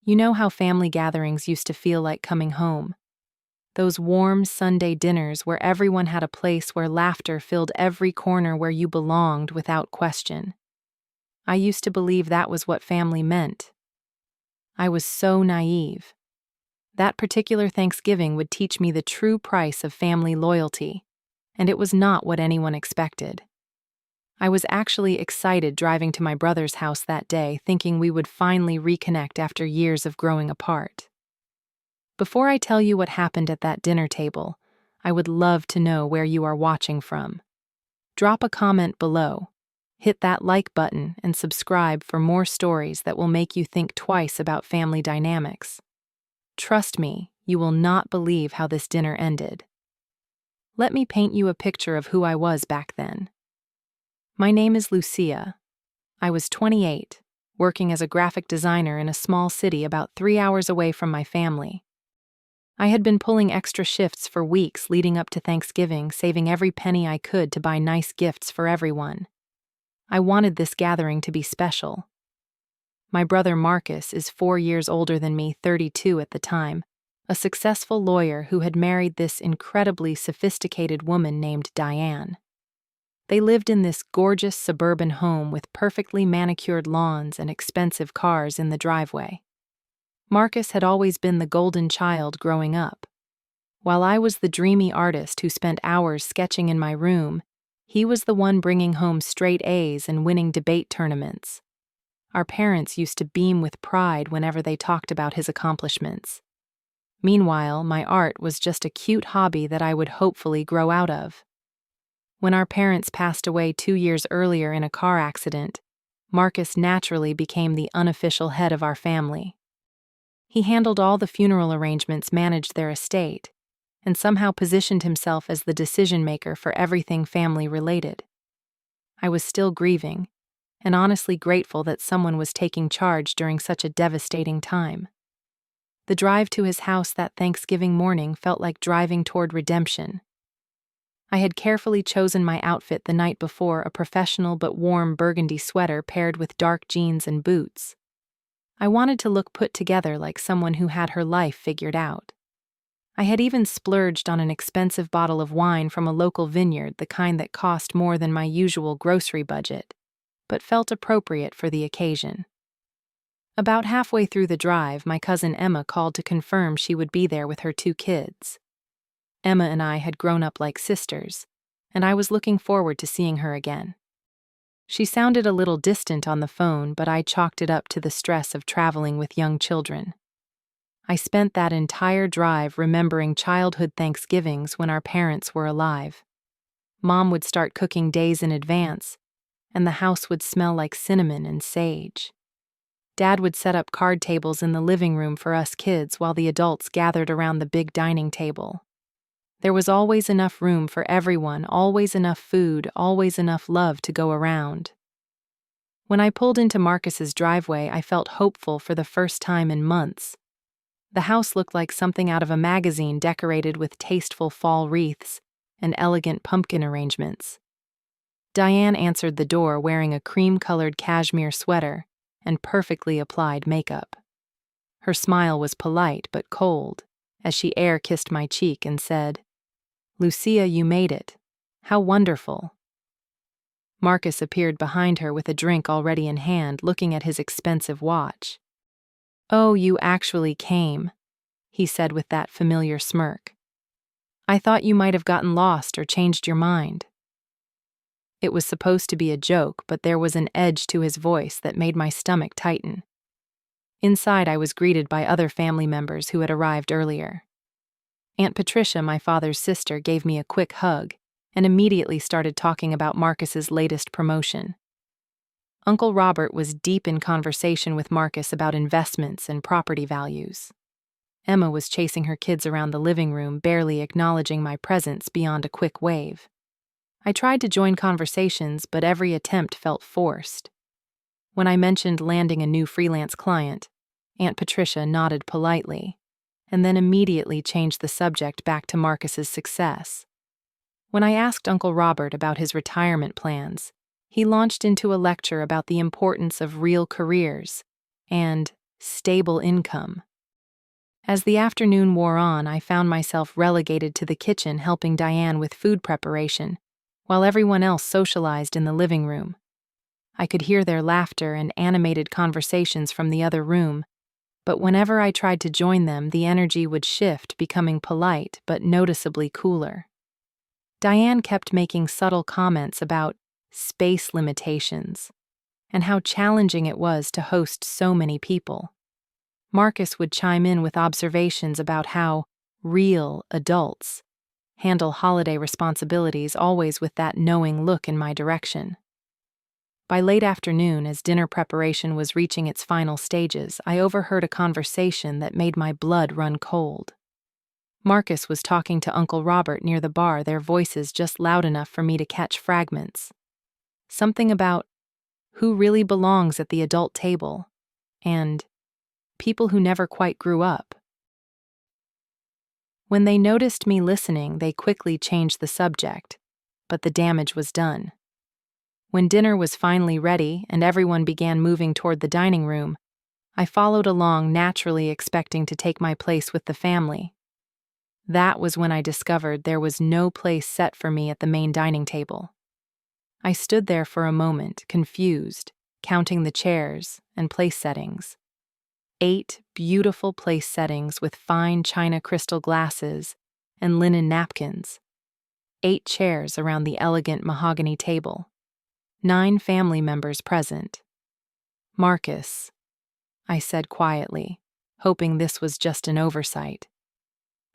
You know how family gatherings used to feel like coming home. Those warm Sunday dinners where everyone had a place where laughter filled every corner where you belonged without question. I used to believe that was what family meant. I was so naive. That particular Thanksgiving would teach me the true price of family loyalty, and it was not what anyone expected. I was actually excited driving to my brother's house that day, thinking we would finally reconnect after years of growing apart. Before I tell you what happened at that dinner table, I would love to know where you are watching from. Drop a comment below, hit that like button, and subscribe for more stories that will make you think twice about family dynamics. Trust me, you will not believe how this dinner ended. Let me paint you a picture of who I was back then. My name is Lucia. I was 28, working as a graphic designer in a small city about 3 hours away from my family. I had been pulling extra shifts for weeks leading up to Thanksgiving, saving every penny I could to buy nice gifts for everyone. I wanted this gathering to be special. My brother Marcus is 4 years older than me, 32 at the time, a successful lawyer who had married this incredibly sophisticated woman named Diane. They lived in this gorgeous suburban home with perfectly manicured lawns and expensive cars in the driveway. Marcus had always been the golden child growing up. While I was the dreamy artist who spent hours sketching in my room, he was the one bringing home straight A's and winning debate tournaments. Our parents used to beam with pride whenever they talked about his accomplishments. Meanwhile, my art was just a cute hobby that I would hopefully grow out of. When our parents passed away 2 years earlier in a car accident, Marcus naturally became the unofficial head of our family. He handled all the funeral arrangements, managed their estate, and somehow positioned himself as the decision-maker for everything family-related. I was still grieving, and honestly grateful that someone was taking charge during such a devastating time. The drive to his house that Thanksgiving morning felt like driving toward redemption. I had carefully chosen my outfit the night before, a professional but warm burgundy sweater paired with dark jeans and boots. I wanted to look put together like someone who had her life figured out. I had even splurged on an expensive bottle of wine from a local vineyard, the kind that cost more than my usual grocery budget, but felt appropriate for the occasion. About halfway through the drive, my cousin Emma called to confirm she would be there with her 2 kids. Emma and I had grown up like sisters, and I was looking forward to seeing her again. She sounded a little distant on the phone, but I chalked it up to the stress of traveling with young children. I spent that entire drive remembering childhood Thanksgivings when our parents were alive. Mom would start cooking days in advance, and the house would smell like cinnamon and sage. Dad would set up card tables in the living room for us kids while the adults gathered around the big dining table. There was always enough room for everyone, always enough food, always enough love to go around. When I pulled into Marcus's driveway, I felt hopeful for the first time in months. The house looked like something out of a magazine, decorated with tasteful fall wreaths and elegant pumpkin arrangements. Diane answered the door wearing a cream-colored cashmere sweater and perfectly applied makeup. Her smile was polite but cold as she air-kissed my cheek and said, "Lucia, you made it. How wonderful." Marcus appeared behind her with a drink already in hand, looking at his expensive watch. "Oh, you actually came," he said with that familiar smirk. "I thought you might have gotten lost or changed your mind." It was supposed to be a joke, but there was an edge to his voice that made my stomach tighten. Inside, I was greeted by other family members who had arrived earlier. Aunt Patricia, my father's sister, gave me a quick hug and immediately started talking about Marcus's latest promotion. Uncle Robert was deep in conversation with Marcus about investments and property values. Emma was chasing her kids around the living room, barely acknowledging my presence beyond a quick wave. I tried to join conversations, but every attempt felt forced. When I mentioned landing a new freelance client, Aunt Patricia nodded politely, and then immediately changed the subject back to Marcus's success. When I asked Uncle Robert about his retirement plans, he launched into a lecture about the importance of real careers and, stable income. As the afternoon wore on, I found myself relegated to the kitchen helping Diane with food preparation, while everyone else socialized in the living room. I could hear their laughter and animated conversations from the other room, but whenever I tried to join them, the energy would shift, becoming polite but noticeably cooler. Diane kept making subtle comments about space limitations and how challenging it was to host so many people. Marcus would chime in with observations about how real adults handle holiday responsibilities, always with that knowing look in my direction. By late afternoon, as dinner preparation was reaching its final stages, I overheard a conversation that made my blood run cold. Marcus was talking to Uncle Robert near the bar, their voices just loud enough for me to catch fragments. Something about who really belongs at the adult table, and people who never quite grew up. When they noticed me listening, they quickly changed the subject, but the damage was done. When dinner was finally ready and everyone began moving toward the dining room, I followed along, naturally expecting to take my place with the family. That was when I discovered there was no place set for me at the main dining table. I stood there for a moment, confused, counting the chairs and place settings. 8 beautiful place settings with fine china crystal glasses and linen napkins. 8 chairs around the elegant mahogany table. 9 family members present. "Marcus," I said quietly, hoping this was just an oversight.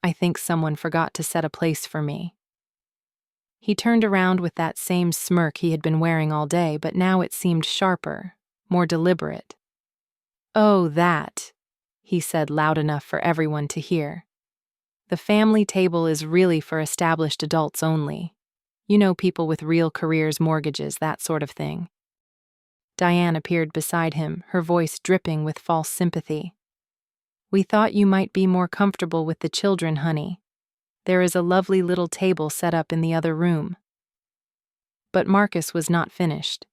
"I think someone forgot to set a place for me." He turned around with that same smirk he had been wearing all day, but now it seemed sharper, more deliberate. "Oh, that," he said loud enough for everyone to hear. "The family table is really for established adults only. You know, people with real careers, mortgages, that sort of thing." Diane appeared beside him, her voice dripping with false sympathy. "We thought you might be more comfortable with the children, honey. There is a lovely little table set up in the other room." But Marcus was not finished.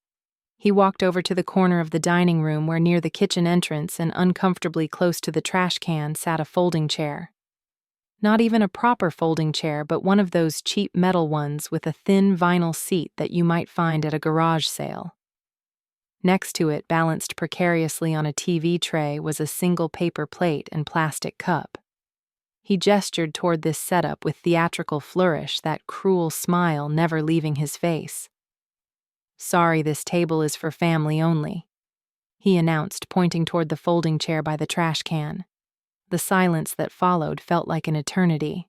He walked over to the corner of the dining room where, near the kitchen entrance and uncomfortably close to the trash can, sat a folding chair. Not even a proper folding chair, but one of those cheap metal ones with a thin vinyl seat that you might find at a garage sale. Next to it, balanced precariously on a TV tray, was a single paper plate and plastic cup. He gestured toward this setup with theatrical flourish, that cruel smile never leaving his face. "Sorry, this table is for family only," he announced, pointing toward the folding chair by the trash can. The silence that followed felt like an eternity.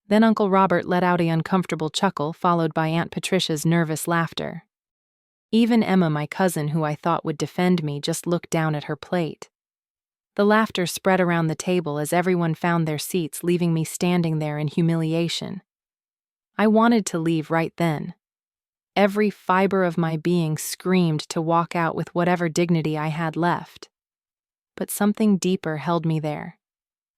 Then Uncle Robert let out an uncomfortable chuckle, followed by Aunt Patricia's nervous laughter. Even Emma, my cousin, who I thought would defend me, just looked down at her plate. The laughter spread around the table as everyone found their seats, leaving me standing there in humiliation. I wanted to leave right then. Every fiber of my being screamed to walk out with whatever dignity I had left. But something deeper held me there.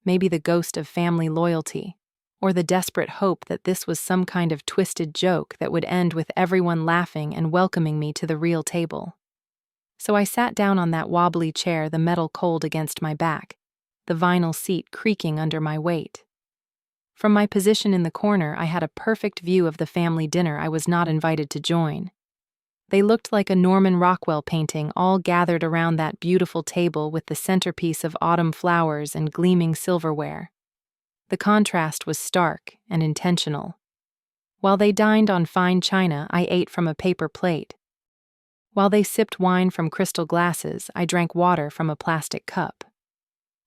Maybe the ghost of family loyalty, or the desperate hope that this was some kind of twisted joke that would end with everyone laughing and welcoming me to the real table. So I sat down on that wobbly chair, the metal cold against my back, the vinyl seat creaking under my weight. From my position in the corner, I had a perfect view of the family dinner I was not invited to join. They looked like a Norman Rockwell painting, all gathered around that beautiful table with the centerpiece of autumn flowers and gleaming silverware. The contrast was stark and intentional. While they dined on fine china, I ate from a paper plate. While they sipped wine from crystal glasses, I drank water from a plastic cup.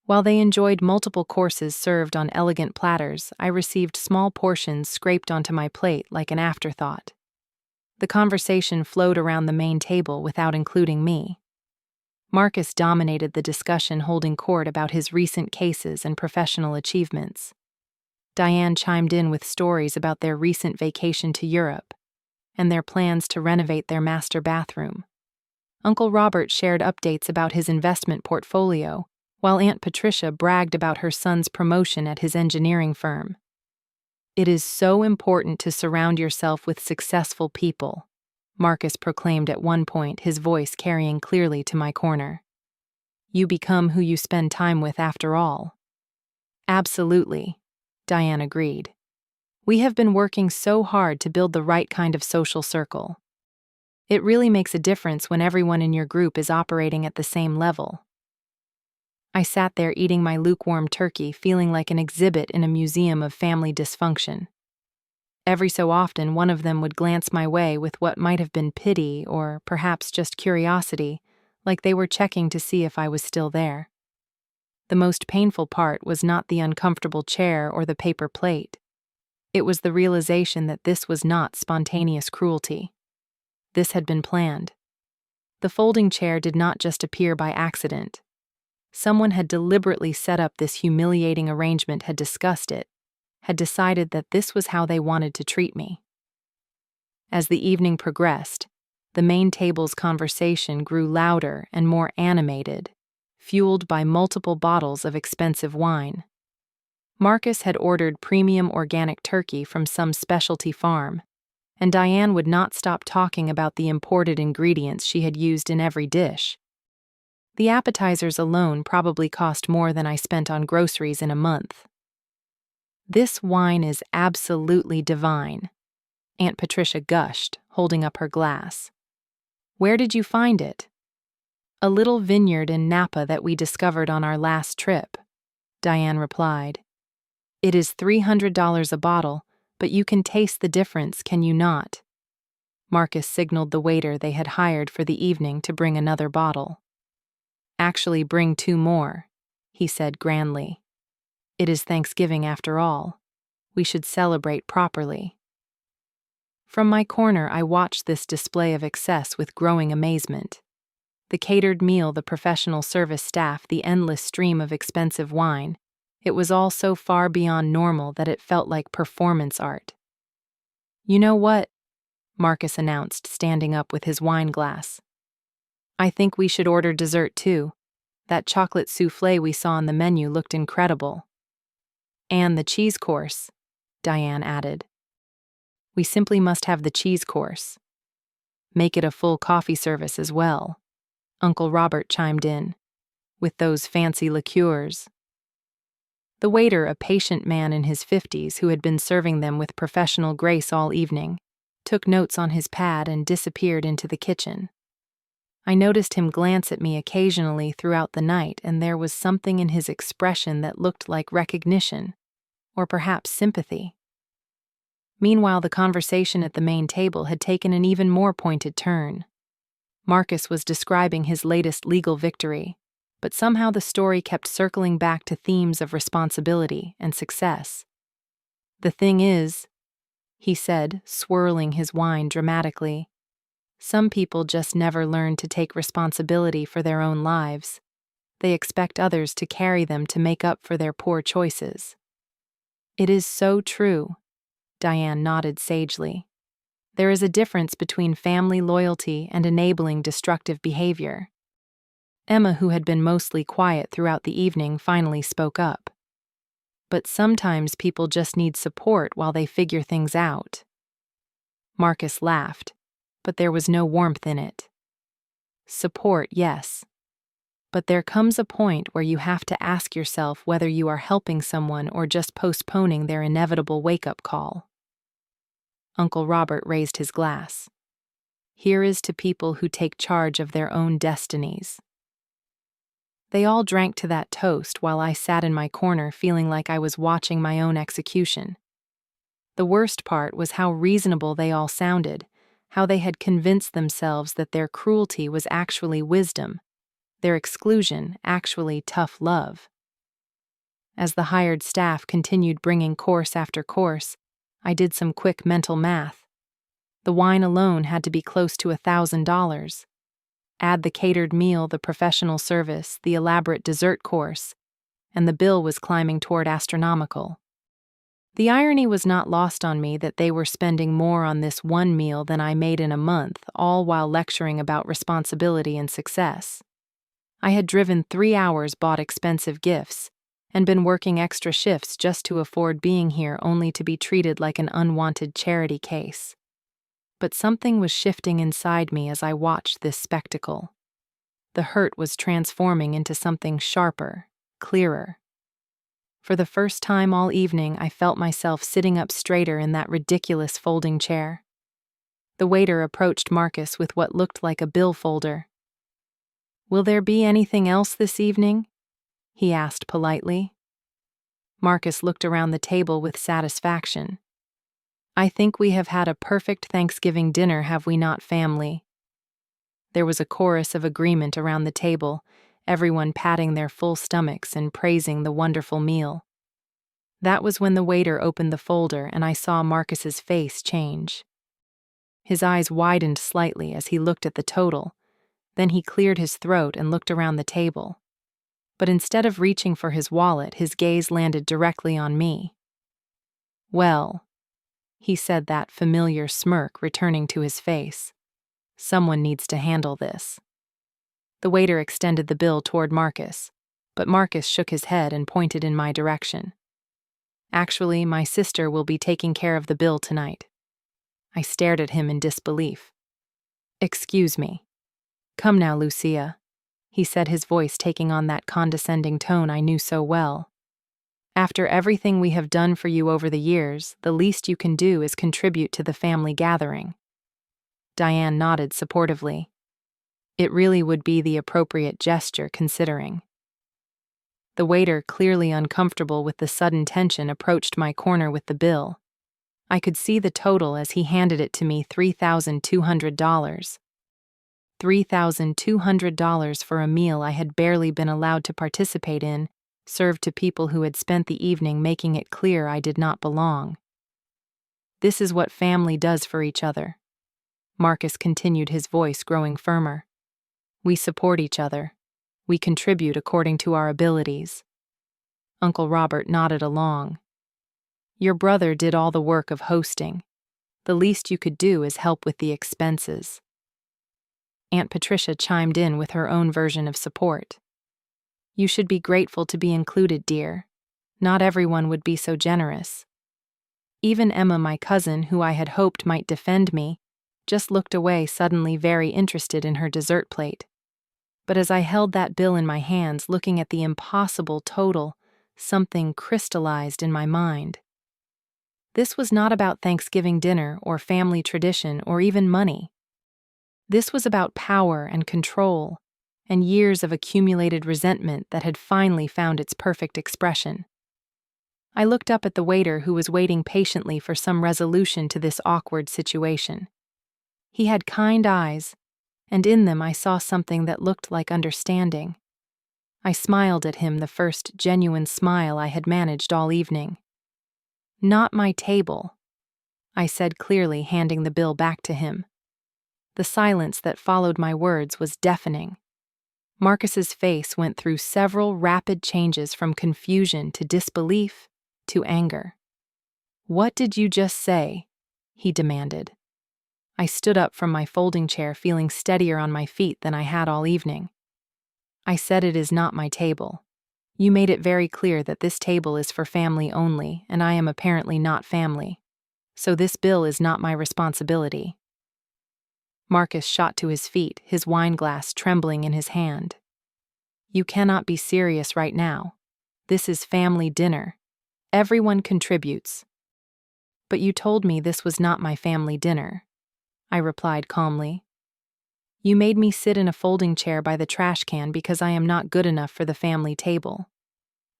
While they enjoyed multiple courses served on elegant platters, I received small portions scraped onto my plate like an afterthought. The conversation flowed around the main table without including me. Marcus dominated the discussion, holding court about his recent cases and professional achievements. Diane chimed in with stories about their recent vacation to Europe and their plans to renovate their master bathroom. Uncle Robert shared updates about his investment portfolio, while Aunt Patricia bragged about her son's promotion at his engineering firm. "It is so important to surround yourself with successful people," Marcus proclaimed at one point, his voice carrying clearly to my corner. You become who you spend time with after all. Absolutely, Diane agreed. We have been working so hard to build the right kind of social circle. It really makes a difference when everyone in your group is operating at the same level. I sat there eating my lukewarm turkey, feeling like an exhibit in a museum of family dysfunction. Every so often, one of them would glance my way with what might have been pity or perhaps just curiosity, like they were checking to see if I was still there. The most painful part was not the uncomfortable chair or the paper plate. It was the realization that this was not spontaneous cruelty. This had been planned. The folding chair did not just appear by accident. Someone had deliberately set up this humiliating arrangement, had discussed it, had decided that this was how they wanted to treat me. As the evening progressed, the main table's conversation grew louder and more animated, fueled by multiple bottles of expensive wine. Marcus had ordered premium organic turkey from some specialty farm, and Diane would not stop talking about the imported ingredients she had used in every dish. The appetizers alone probably cost more than I spent on groceries in a month. This wine is absolutely divine, Aunt Patricia gushed, holding up her glass. Where did you find it? A little vineyard in Napa that we discovered on our last trip, Diane replied. It is $300 a bottle, but you can taste the difference, can you not? Marcus signaled the waiter they had hired for the evening to bring another bottle. Actually, bring 2 more, he said grandly. It is Thanksgiving after all. We should celebrate properly. From my corner, I watched this display of excess with growing amazement. The catered meal, the professional service staff, the endless stream of expensive wine. It was all so far beyond normal that it felt like performance art. You know what? Marcus announced, standing up with his wine glass. I think we should order dessert too. That chocolate soufflé we saw on the menu looked incredible. And the cheese course, Diane added. We simply must have the cheese course. Make it a full coffee service as well, Uncle Robert chimed in, with those fancy liqueurs. The waiter, a patient man in his 50s who had been serving them with professional grace all evening, took notes on his pad and disappeared into the kitchen. I noticed him glance at me occasionally throughout the night, and there was something in his expression that looked like recognition, or perhaps sympathy. Meanwhile, the conversation at the main table had taken an even more pointed turn. Marcus was describing his latest legal victory, but somehow the story kept circling back to themes of responsibility and success. The thing is, he said, swirling his wine dramatically, some people just never learn to take responsibility for their own lives. They expect others to carry them to make up for their poor choices. It is so true, Diane nodded sagely. There is a difference between family loyalty and enabling destructive behavior. Emma, who had been mostly quiet throughout the evening, finally spoke up. But sometimes people just need support while they figure things out. Marcus laughed, but there was no warmth in it. Support, yes. But there comes a point where you have to ask yourself whether you are helping someone or just postponing their inevitable wake-up call. Uncle Robert raised his glass. Here is to people who take charge of their own destinies. They all drank to that toast while I sat in my corner feeling like I was watching my own execution. The worst part was how reasonable they all sounded, how they had convinced themselves that their cruelty was actually wisdom, their exclusion actually tough love. As the hired staff continued bringing course after course, I did some quick mental math. The wine alone had to be close to $1,000. Add the catered meal, the professional service, the elaborate dessert course, and the bill was climbing toward astronomical. The irony was not lost on me that they were spending more on this one meal than I made in a month, all while lecturing about responsibility and success. I had driven 3 hours, bought expensive gifts, and been working extra shifts just to afford being here, only to be treated like an unwanted charity case. But something was shifting inside me as I watched this spectacle. the hurt was transforming into something sharper, clearer. For the first time all evening, I felt myself sitting up straighter in that ridiculous folding chair. The waiter approached Marcus with what looked like a bill folder. "Will there be anything else this evening?" he asked politely. Marcus looked around the table with satisfaction. "I think we have had a perfect Thanksgiving dinner, have we not, family?" There was a chorus of agreement around the table, everyone patting their full stomachs and praising the wonderful meal. That was when the waiter opened the folder and I saw Marcus's face change. His eyes widened slightly as he looked at the total, then he cleared his throat and looked around the table. But instead of reaching for his wallet, his gaze landed directly on me. "Well," he said, that familiar smirk returning to his face. "Someone needs to handle this." The waiter extended the bill toward Marcus, but Marcus shook his head and pointed in my direction. "Actually, my sister will be taking care of the bill tonight." I stared at him in disbelief. "Excuse me. Come now, Lucia," he said, his voice taking on that condescending tone I knew so well. "After everything we have done for you over the years, the least you can do is contribute to the family gathering." Diane nodded supportively. It really would be the appropriate gesture, considering. The waiter, clearly uncomfortable with the sudden tension, approached my corner with the bill. I could see the total as he handed it to me: $3,200. $3,200 for a meal I had barely been allowed to participate in, served to people who had spent the evening making it clear I did not belong. "This is what family does for each other," Marcus continued, his voice growing firmer. "We support each other. We contribute according to our abilities." Uncle Robert nodded along. "Your brother did all the work of hosting. The least you could do is help with the expenses." Aunt Patricia chimed in with her own version of support. "You should be grateful to be included, dear. Not everyone would be so generous." Even Emma, my cousin, who I had hoped might defend me, just looked away, suddenly very interested in her dessert plate. But as I held that bill in my hands, looking at the impossible total, something crystallized in my mind. This was not about Thanksgiving dinner or family tradition or even money. This was about power and control, and years of accumulated resentment that had finally found its perfect expression. I looked up at the waiter, who was waiting patiently for some resolution to this awkward situation. He had kind eyes, and in them I saw something that looked like understanding. I smiled at him, the first genuine smile I had managed all evening. "Not my table," I said clearly, handing the bill back to him. The silence that followed my words was deafening. Marcus's face went through several rapid changes, from confusion to disbelief to anger. "What did you just say?" he demanded. I stood up from my folding chair, feeling steadier on my feet than I had all evening. "I said it is not my table. You made it very clear that this table is for family only, and I am apparently not family. So this bill is not my responsibility." Marcus shot to his feet, his wineglass trembling in his hand. "You cannot be serious right now. This is family dinner. Everyone contributes." "But you told me this was not my family dinner," I replied calmly. "You made me sit in a folding chair by the trash can because I am not good enough for the family table.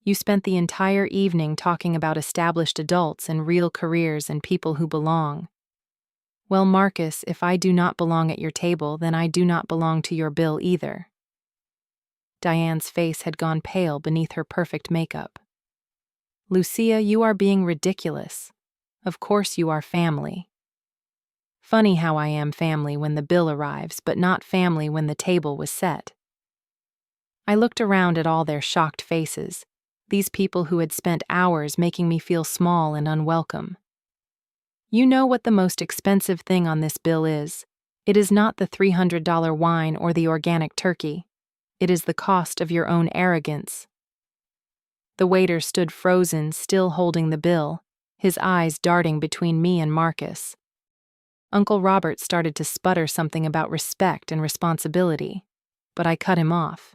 You spent the entire evening talking about established adults and real careers and people who belong. Well, Marcus, if I do not belong at your table, then I do not belong to your bill either." Diane's face had gone pale beneath her perfect makeup. "Lucia, you are being ridiculous. Of course you are family. Funny how I am family when the bill arrives, but not family when the table was set." I looked around at all their shocked faces, these people who had spent hours making me feel small and unwelcome. "You know what the most expensive thing on this bill is. It is not the $300 wine or the organic turkey. It is the cost of your own arrogance." The waiter stood frozen, still holding the bill, his eyes darting between me and Marcus. Uncle Robert started to sputter something about respect and responsibility, but I cut him off.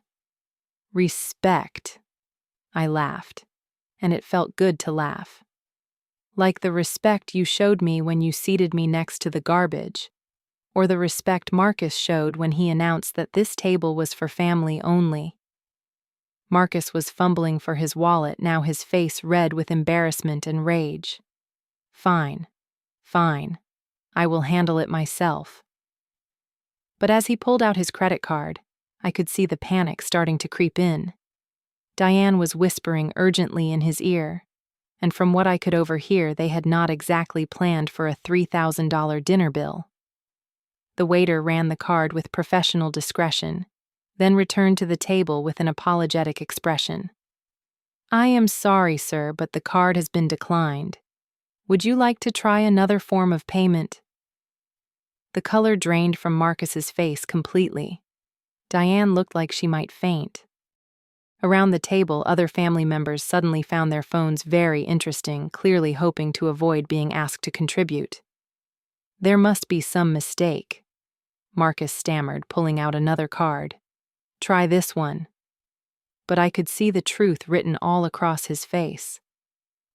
Respect, I laughed, and it felt good to laugh. Like the respect you showed me when you seated me next to the garbage, or the respect Marcus showed when he announced that this table was for family only. Marcus was fumbling for his wallet, now his face red with embarrassment and rage. Fine, I will handle it myself. But as he pulled out his credit card, I could see the panic starting to creep in. Diane was whispering urgently in his ear, and from what I could overhear, they had not exactly planned for a $3,000 dinner bill. The waiter ran the card with professional discretion, then returned to the table with an apologetic expression. I am sorry, sir, but the card has been declined. Would you like to try another form of payment? The color drained from Marcus's face completely. Diane looked like she might faint. Around the table, other family members suddenly found their phones very interesting, clearly hoping to avoid being asked to contribute. There must be some mistake, Marcus stammered, pulling out another card. Try this one. But I could see the truth written all across his face.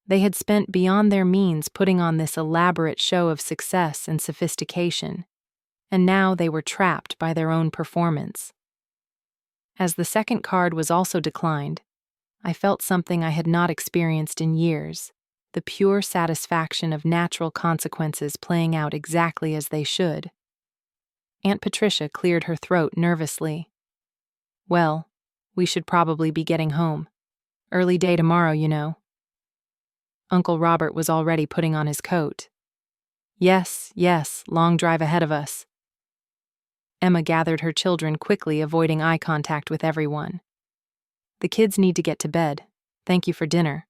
They had spent beyond their means putting on this elaborate show of success and sophistication, and now they were trapped by their own performance. As the second card was also declined, I felt something I had not experienced in years, the pure satisfaction of natural consequences playing out exactly as they should. Aunt Patricia cleared her throat nervously. Well, we should probably be getting home. Early day tomorrow, you know. Uncle Robert was already putting on his coat. Yes, long drive ahead of us. Emma gathered her children quickly, avoiding eye contact with everyone. The kids need to get to bed. Thank you for dinner.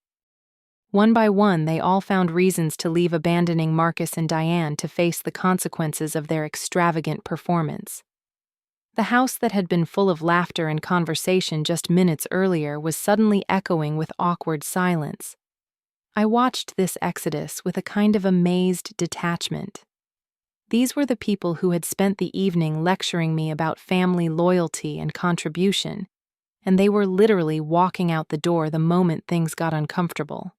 One by one, they all found reasons to leave, abandoning Marcus and Diane to face the consequences of their extravagant performance. The house that had been full of laughter and conversation just minutes earlier was suddenly echoing with awkward silence. I watched this exodus with a kind of amazed detachment. These were the people who had spent the evening lecturing me about family loyalty and contribution, and they were literally walking out the door the moment things got uncomfortable.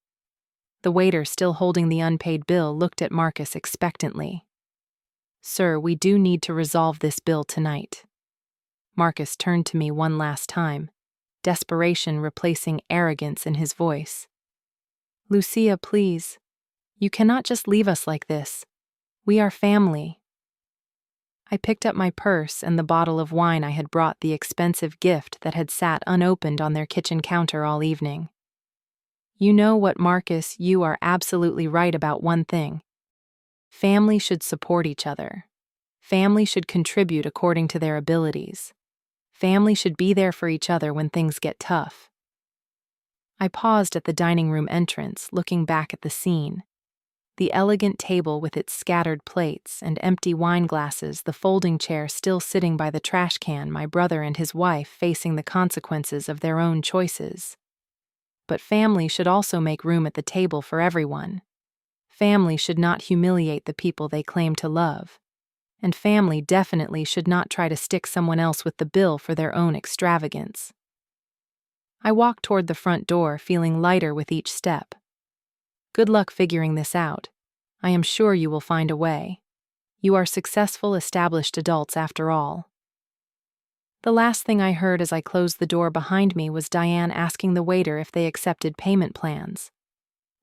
The waiter, still holding the unpaid bill, looked at Marcus expectantly. Sir, we do need to resolve this bill tonight. Marcus turned to me one last time, desperation replacing arrogance in his voice. Lucia, please. You cannot just leave us like this. We are family. I picked up my purse and the bottle of wine I had brought, the expensive gift that had sat unopened on their kitchen counter all evening. You know what, Marcus, you are absolutely right about one thing. Family should support each other. Family should contribute according to their abilities. Family should be there for each other when things get tough. I paused at the dining room entrance, looking back at the scene. The elegant table with its scattered plates and empty wine glasses, the folding chair still sitting by the trash can, my brother and his wife facing the consequences of their own choices. But family should also make room at the table for everyone. Family should not humiliate the people they claim to love. And family definitely should not try to stick someone else with the bill for their own extravagance. I walked toward the front door, feeling lighter with each step. Good luck figuring this out. I am sure you will find a way. You are successful, established adults after all. The last thing I heard as I closed the door behind me was Diane asking the waiter if they accepted payment plans.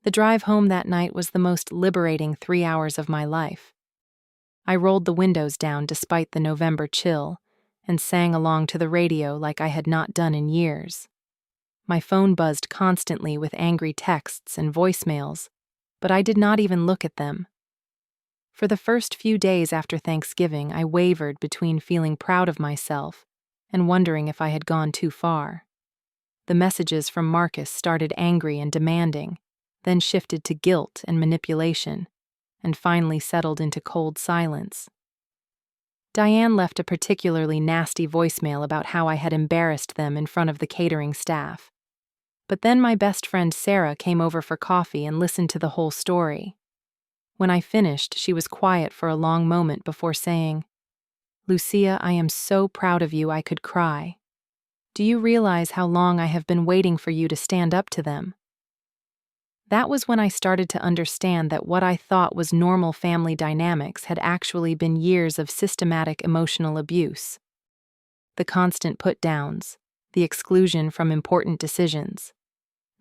The drive home that night was the most liberating 3 hours of my life. I rolled the windows down despite the November chill and sang along to the radio like I had not done in years. My phone buzzed constantly with angry texts and voicemails, but I did not even look at them. For the first few days after Thanksgiving, I wavered between feeling proud of myself and wondering if I had gone too far. The messages from Marcus started angry and demanding, then shifted to guilt and manipulation, and finally settled into cold silence. Diane left a particularly nasty voicemail about how I had embarrassed them in front of the catering staff. But then my best friend Sarah came over for coffee and listened to the whole story. When I finished, she was quiet for a long moment before saying, Lucia, I am so proud of you I could cry. Do you realize how long I have been waiting for you to stand up to them? That was when I started to understand that what I thought was normal family dynamics had actually been years of systematic emotional abuse. The constant put-downs, the exclusion from important decisions,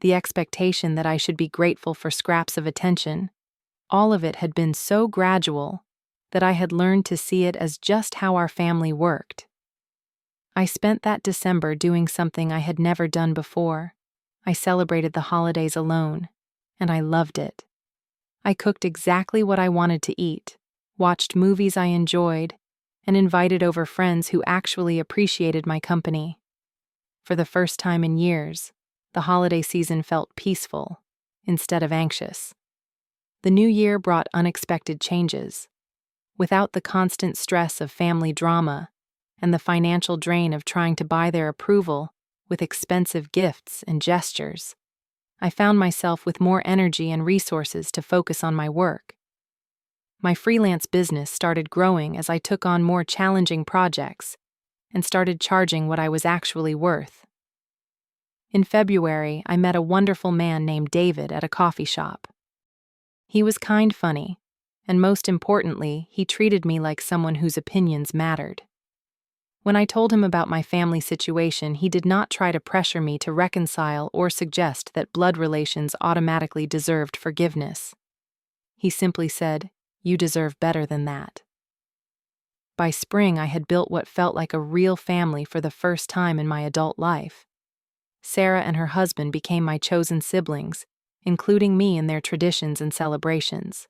the expectation that I should be grateful for scraps of attention, all of it had been so gradual that I had learned to see it as just how our family worked. I spent that December doing something I had never done before. I celebrated the holidays alone, and I loved it. I cooked exactly what I wanted to eat, watched movies I enjoyed, and invited over friends who actually appreciated my company. For the first time in years, the holiday season felt peaceful instead of anxious. The new year brought unexpected changes. Without the constant stress of family drama and the financial drain of trying to buy their approval with expensive gifts and gestures, I found myself with more energy and resources to focus on my work. My freelance business started growing as I took on more challenging projects and started charging what I was actually worth. In February, I met a wonderful man named David at a coffee shop. He was kind, funny, and most importantly, he treated me like someone whose opinions mattered. When I told him about my family situation, he did not try to pressure me to reconcile or suggest that blood relations automatically deserved forgiveness. He simply said, "You deserve better than that." By spring, I had built what felt like a real family for the first time in my adult life. Sarah and her husband became my chosen siblings, including me in their traditions and celebrations.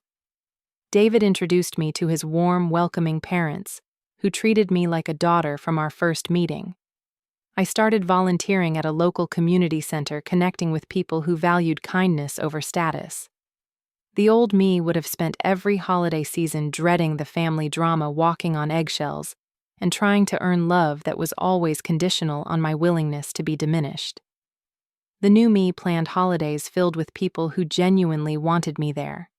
David introduced me to his warm, welcoming parents, who treated me like a daughter from our first meeting. I started volunteering at a local community center, connecting with people who valued kindness over status. The old me would have spent every holiday season dreading the family drama, walking on eggshells, and trying to earn love that was always conditional on my willingness to be diminished. The new me planned holidays filled with people who genuinely wanted me there.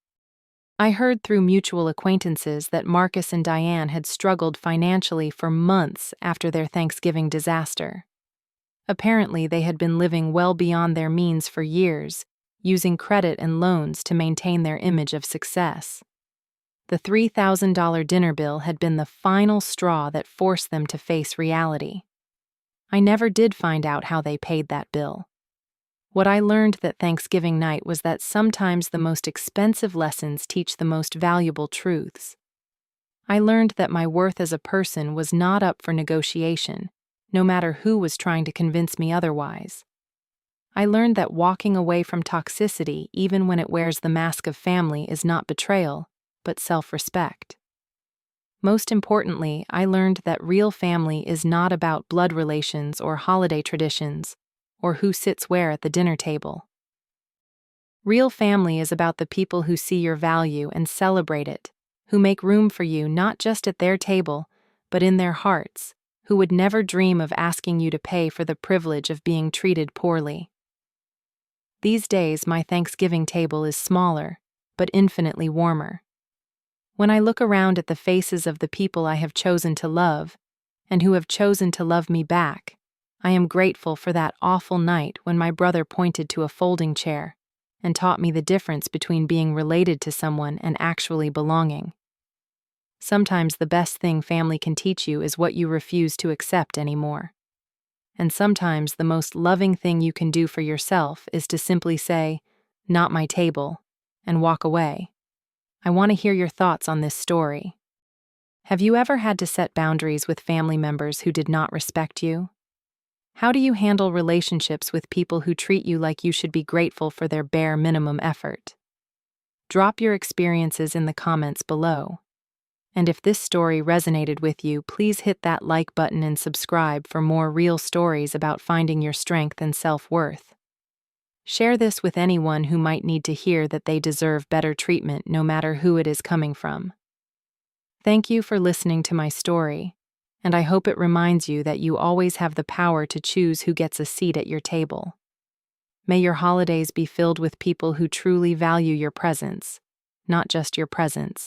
I heard through mutual acquaintances that Marcus and Diane had struggled financially for months after their Thanksgiving disaster. Apparently, they had been living well beyond their means for years, using credit and loans to maintain their image of success. The $3,000 dinner bill had been the final straw that forced them to face reality. I never did find out how they paid that bill. What I learned that Thanksgiving night was that sometimes the most expensive lessons teach the most valuable truths. I learned that my worth as a person was not up for negotiation, no matter who was trying to convince me otherwise. I learned that walking away from toxicity, even when it wears the mask of family, is not betrayal, but self-respect. Most importantly, I learned that real family is not about blood relations or holiday traditions, or who sits where at the dinner table. Real family is about the people who see your value and celebrate it, who make room for you not just at their table, but in their hearts, who would never dream of asking you to pay for the privilege of being treated poorly. These days, my Thanksgiving table is smaller, but infinitely warmer. When I look around at the faces of the people I have chosen to love, and who have chosen to love me back, I am grateful for that awful night when my brother pointed to a folding chair and taught me the difference between being related to someone and actually belonging. Sometimes the best thing family can teach you is what you refuse to accept anymore. And sometimes the most loving thing you can do for yourself is to simply say, "Not my table," and walk away. I want to hear your thoughts on this story. Have you ever had to set boundaries with family members who did not respect you? How do you handle relationships with people who treat you like you should be grateful for their bare minimum effort? Drop your experiences in the comments below. And if this story resonated with you, please hit that like button and subscribe for more real stories about finding your strength and self-worth. Share this with anyone who might need to hear that they deserve better treatment, no matter who it is coming from. Thank you for listening to my story, and I hope it reminds you that you always have the power to choose who gets a seat at your table. May your holidays be filled with people who truly value your presence, not just your presence.